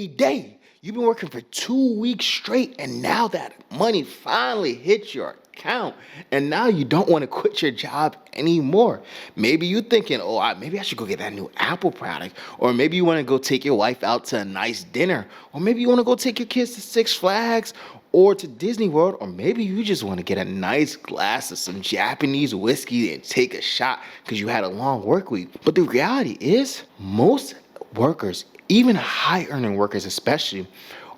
payday. You've been working for 2 weeks straight, and now that money finally hits your account, and now you don't want to quit your job anymore. Maybe you're thinking, oh, maybe I should go get that new Apple product, or maybe you want to go take your wife out to a nice dinner, or maybe you want to go take your kids to Six Flags or to Disney World, or maybe you just want to get a nice glass of some Japanese whiskey and take a shot because you had a long work week. But the reality is, most workers, even high earning workers especially,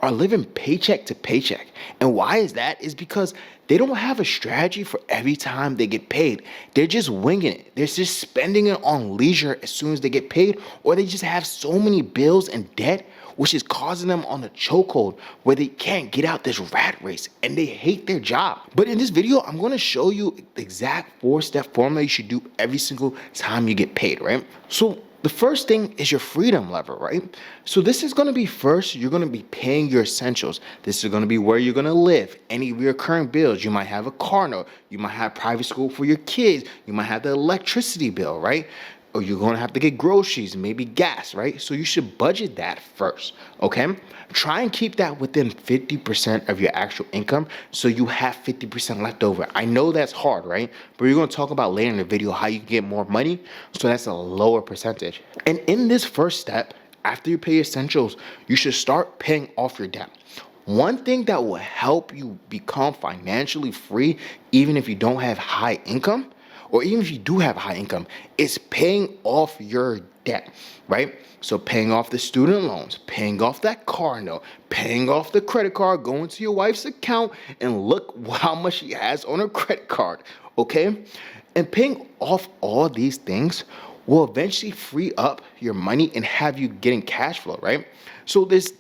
are living paycheck to paycheck. And why is that? Is because they don't have a strategy for every time they get paid. They're just winging it. They're just spending it on leisure as soon as they get paid, or they just have so many bills and debt, which is causing them on a chokehold where they can't get out this rat race and they hate their job. But in this video, I'm gonna show you the exact 4-step formula you should do every single time you get paid, right? So the first thing is your freedom lever, right? So this is gonna be first, you're gonna be paying your essentials. This is gonna be where you're gonna live, any recurring bills. You might have a car note, you might have private school for your kids, you might have the electricity bill, right? Or you're gonna have to get groceries, maybe gas, right? So you should budget that first, okay? Try and keep that within 50% of your actual income so you have 50% left over. I know that's hard, right? But we're gonna talk about later in the video how you can get more money, so that's a lower percentage. And in this first step, after you pay your essentials, you should start paying off your debt. One thing that will help you become financially free, even if you don't have high income, or even if you do have high income, is paying off your debt, right? So paying off the student loans, paying off that car note, paying off the credit card, going to your wife's account and look how much she has on her credit card, okay? And paying off all these things will eventually free up your money and have you getting cash flow, right? So there's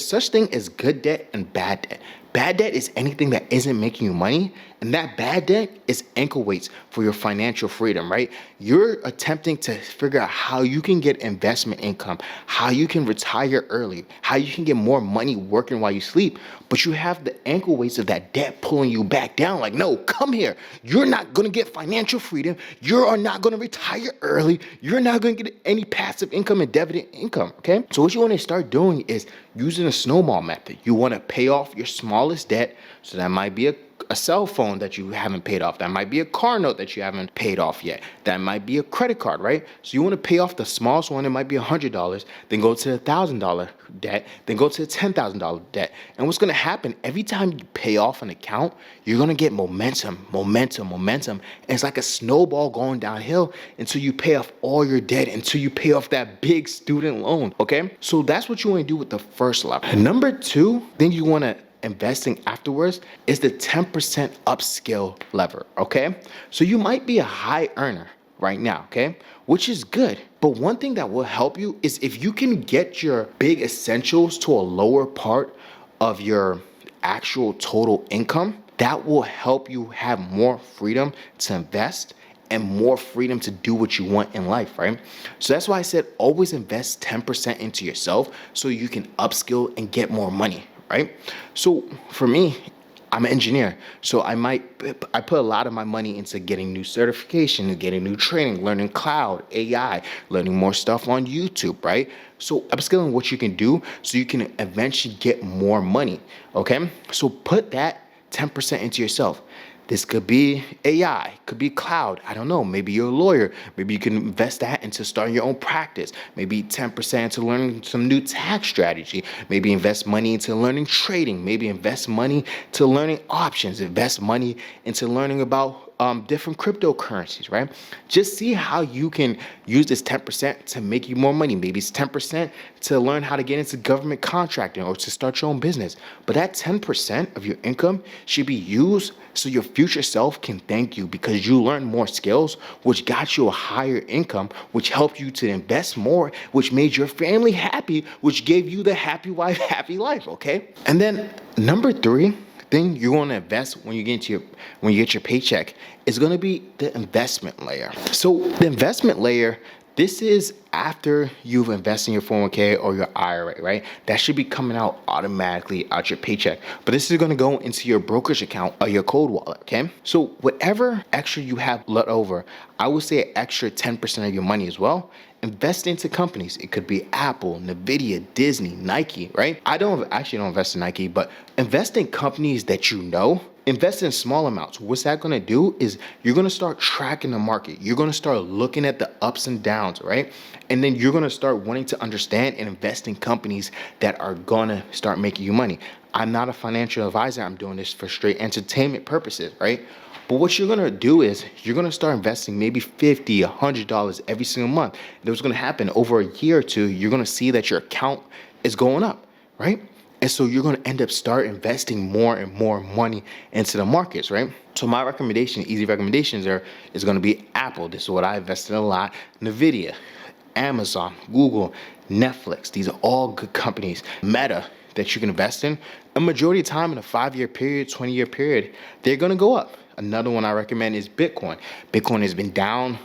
such thing as good debt and bad debt. Bad debt is anything that isn't making you money, and that bad debt is ankle weights for your financial freedom, right? You're attempting to figure out how you can get investment income, how you can retire early, how you can get more money working while you sleep, but you have the ankle weights of that debt pulling you back down. Like, no, come here. You're not gonna get financial freedom. You are not gonna retire early. You're not gonna get any passive income and dividend income, okay? So what you wanna start doing is using a snowball method. You wanna pay off your smallest debt. So that might be a cell phone that you haven't paid off. That might be a car note that you haven't paid off yet. That might be a credit card, right? So you want to pay off the smallest one. It might be $100. Then go to $1,000 debt. Then go to a $10,000 debt. And what's going to happen every time you pay off an account, you're going to get momentum. And it's like a snowball going downhill until you pay off all your debt, until you pay off that big student loan, okay? So that's what you want to do with the first level. Number two, then you want to investing afterwards is the 10% upskill lever, okay? So you might be a high earner right now, okay? Which is good. But one thing that will help you is if you can get your big essentials to a lower part of your actual total income, that will help you have more freedom to invest and more freedom to do what you want in life, right? So that's why I said always invest 10% into yourself so you can upskill and get more money, right? So for me, I'm an engineer. So I put a lot of my money into getting new certification, getting new training, learning cloud, AI, learning more stuff on YouTube, right? So upskilling what you can do so you can eventually get more money, okay? So put that 10% into yourself. This could be AI, could be cloud. I don't know. Maybe you're a lawyer. Maybe you can invest that into starting your own practice. Maybe 10% into learning some new tax strategy. Maybe invest money into learning trading. Maybe invest money to learning options. Invest money into learning about different cryptocurrencies, right? Just see how you can use this 10% to make you more money. Maybe it's 10% to learn how to get into government contracting or to start your own business. But that 10% of your income should be used so your future self can thank you because you learned more skills, which got you a higher income, which helped you to invest more, which made your family happy, which gave you the happy wife, happy life, okay? And then number three, thing you want to invest when you get your paycheck is going to be the investment layer. So the investment layer This is after you've invested in your 401k or your IRA, right? That should be coming out automatically out your paycheck. But this is going to go into your brokerage account or your cold wallet, okay? So whatever extra you have left over, I would say an extra 10% of your money as well. Invest into companies. It could be Apple, Nvidia, Disney, Nike, right? I don't invest in Nike, but invest in companies that you know. Invest in small amounts. What's that going to do is you're going to start tracking the market. You're going to start looking at the ups and downs, right? And then you're going to start wanting to understand and invest in companies that are going to start making you money. I'm not a financial advisor. I'm doing this for straight entertainment purposes, right? But what you're going to do is you're going to start investing maybe $50, $100 every single month. And what's going to happen over a year or two, you're going to see that your account is going up, right? And so you're going to end up start investing more and more money into the markets, right? So my recommendation, easy recommendations is going to be Apple. This is what I invested in a lot. Nvidia, Amazon, Google, Netflix. These are all good companies. Meta that you can invest in. A majority of time in a 5-year period, 20-year period, they're going to go up. Another one I recommend is Bitcoin. Bitcoin has been down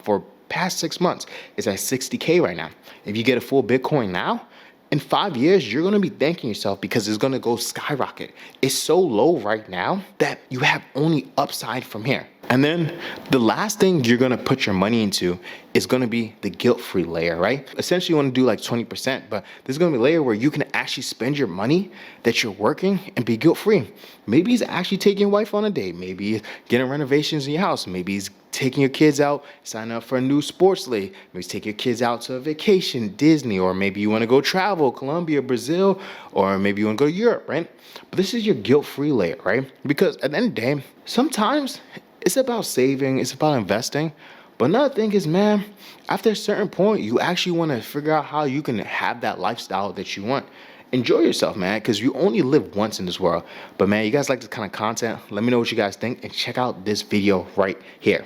for past 6 months. It's at 60K right now. If you get a full Bitcoin now, in 5 years, you're going to be thanking yourself because it's going to go skyrocket. It's so low right now that you have only upside from here. And then the last thing you're going to put your money into is going to be the guilt-free layer, right? Essentially, you want to do like 20%, but there's going to be a layer where you can actually spend your money that you're working and be guilt-free. Maybe it's actually taking your wife on a date. Maybe it's getting renovations in your house. Maybe it's taking your kids out, signing up for a new sports league. Maybe it's taking your kids out to a vacation, Disney, or maybe you want to go travel, Colombia, Brazil, or maybe you want to go to Europe, right? But this is your guilt-free layer, right? Because at the end of the day, sometimes it's about saving, it's about investing. But another thing is, man, after a certain point, you actually want to figure out how you can have that lifestyle that you want. Enjoy yourself, man, because you only live once in this world. But man, you guys like this kind of content? Let me know what you guys think and check out this video right here.